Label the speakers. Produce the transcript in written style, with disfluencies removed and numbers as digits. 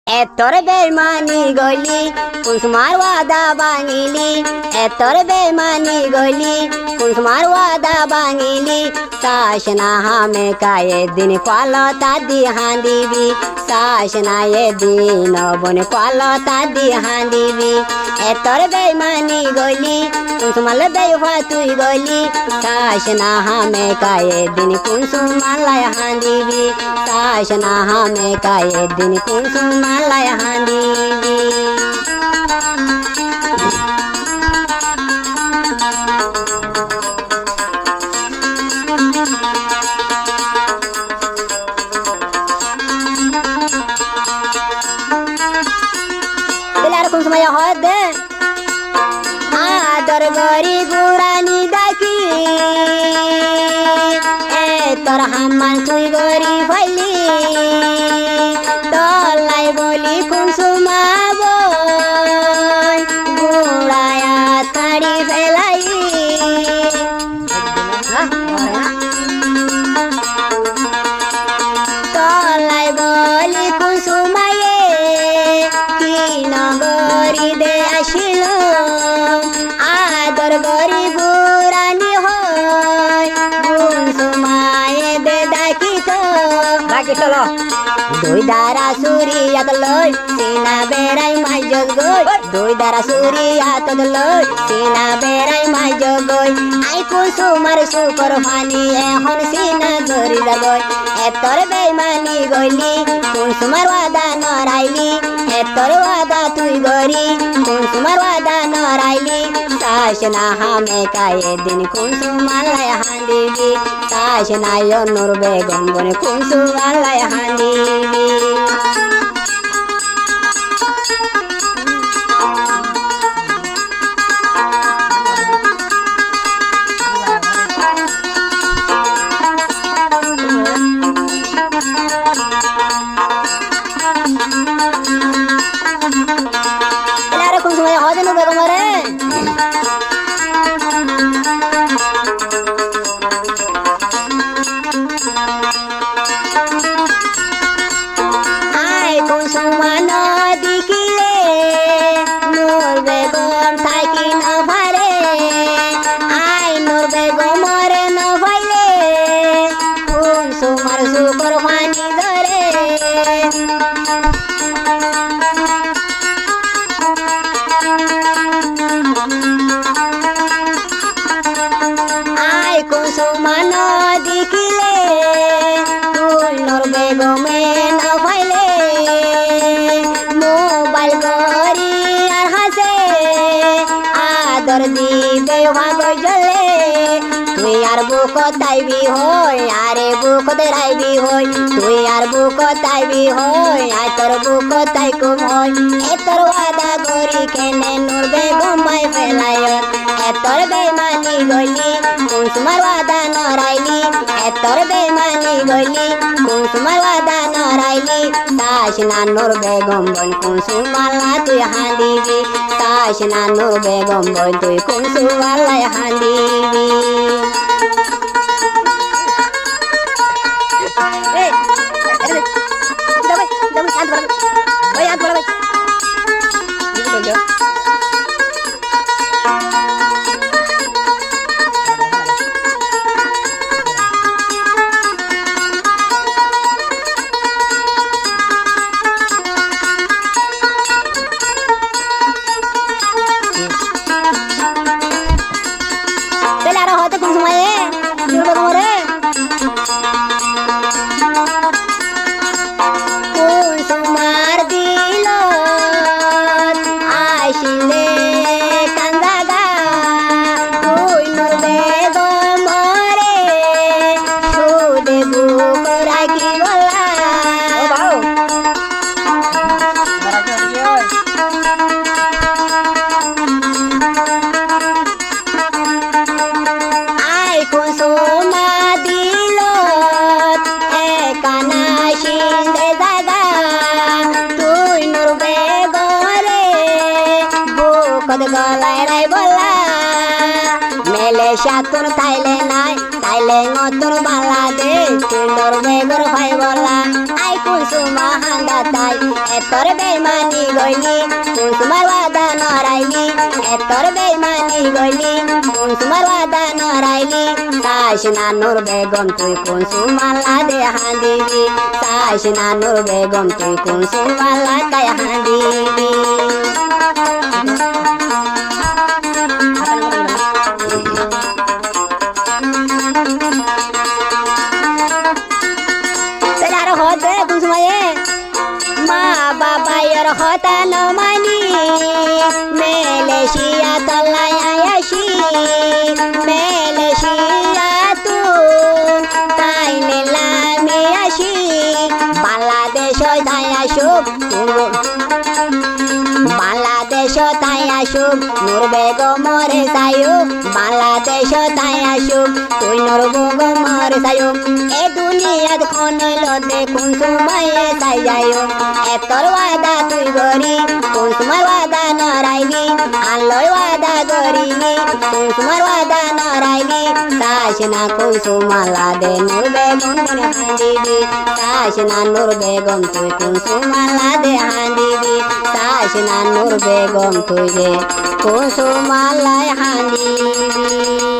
Speaker 1: এতর বেমানি গলি কুসমার ওয়াদা বাঙিলি এতর বেমানি গলি কুসমার ওয়াদা বাঙিলি সাশনা হামে কায়ে দিন কলতা দি হাঁদিবি সাশনা এ দিন বনে কলতা দি হাঁদিবি এতর বেমানি গলি কুসমাল বেহা তুই গলি সাশনা হামে কায়ে দিন কুসুমালায় হাঁদিবি সাশনা হামে কায়ে দিন কুসুমালায় হাঁদিবি কুসুমায়া হয় দে আদর গরি বুড়ানি ডাকি তোর হামান তুই গরি ফাইলি তলাই বলি কুসুমা বুড়ায়া থাড়ি ফেলাই তলাই বলি কুসুমায়ে কি নগরি দে আসিল আদর গরি বুড়ানি হয় কুসুমায়ে দে ডাকি চলো দুই দারা সুরিয়াত লই সিনা বেড়াই মাইজত গই দুই দারা সুরিয়াত লই সিনা বেড়াই মাইজত গই আই কুসুমার সুপর ফানি এখন সিনা ধরি গই এতর বেমানি গইলি কুসুমার ওয়াদা নরাইলি এতর ওয়াদা তুই গরি কুসুমার ওয়াদা নরাইলি সাশনা হামে কায়ে দিন কুসুমালায় হাঁদিবি সাশনা অনুর বেগম বনে কুসুমালায় হাঁদিবি কুসুমায় হয় অনুর বেগম রে কুসুমা নদী কিলে নূর বেগম থাকি নভারে আই নূর বেগমর নভাইলে কুসুমার সুকর পানি ধরে আই কুসুমা নদী কিলে তুই নূর বেগমে নভাইলে মোবাইল গরি আর হাসে আদর দিবে ভাগ জলে তুই আর বুক তাইবি হই আরে বুক দেরাইবি হই তুই আর বুক তাইবি হই আই তোর বুক তাই কুম হই এতর ওয়াদা গরি কেনে নূর বেগম মাই ফেলায় এতর বেমানি গলি কুসুমার ওয়াদা নরাইলি এতর বেমানি গলি কুসুমার ওয়াদা নরাইলি সাশনা নূর বেগম বন কুসুমালা তুই হাঁদিবি সাশনা নূর বেগম বন তুই কুসুমালায় হাঁদিবি কুসুমার দিল আইসিলে কান্দাগা তুই নূর বেগম রে সুদে বুক রাখি বলা আই কুসুমা দিল একানা শিন্দে দাদা তুই নূর বেগম রে বুকত গলায় রাই বলা মেলে সাতুন তাইলে নাই তাইলে নতুন বাংলাদেশ তুই নরবেগর ভাই বলা আই কুসুমা হান্দা তাই এতর বেমানি গইলি কুসুমার ওয়াদা নরাইলি এতর বেমানি গইলি কুসুমার ওয়াদা নরাইলি সাইসনা নূর বেগম তুই কুসুমালা দে হাঁদিবি সাইসনা নূর বেগম তুই কুসুমালা কায় হাঁদিবি মা বাবায়ের হতা নমানি মেলেশিয়া তলায় আয়াসি মেলেশিয়া তুন তাই নিলামে আসি বাংলাদেশ তাই আসুক বাংলাদেশ তাই আসুক নূর বেগমরে সায়ুক বাংলাদেশ তাই আসুক তুই নূর বেগমরে সায়ুক এ দুনিয়াত খনল দেখুন সুমায়ে সাই যায়ো এতর ওয়াদা তুই গরি কোন তোমার ওয়াদা নরাইলি আল্লাহর ওয়াদা গরিলি কোন তোমার ওয়াদা নরাইলি সাইসনা কুসুমালা দে নূর বেগম তুই হাঁদিবি সাইসনা নূর বেগম তুই কুসুমালা দে হাঁদিবি সাইসনা নূর বেগম তুই দে কুসুমালায় হাঁদিবি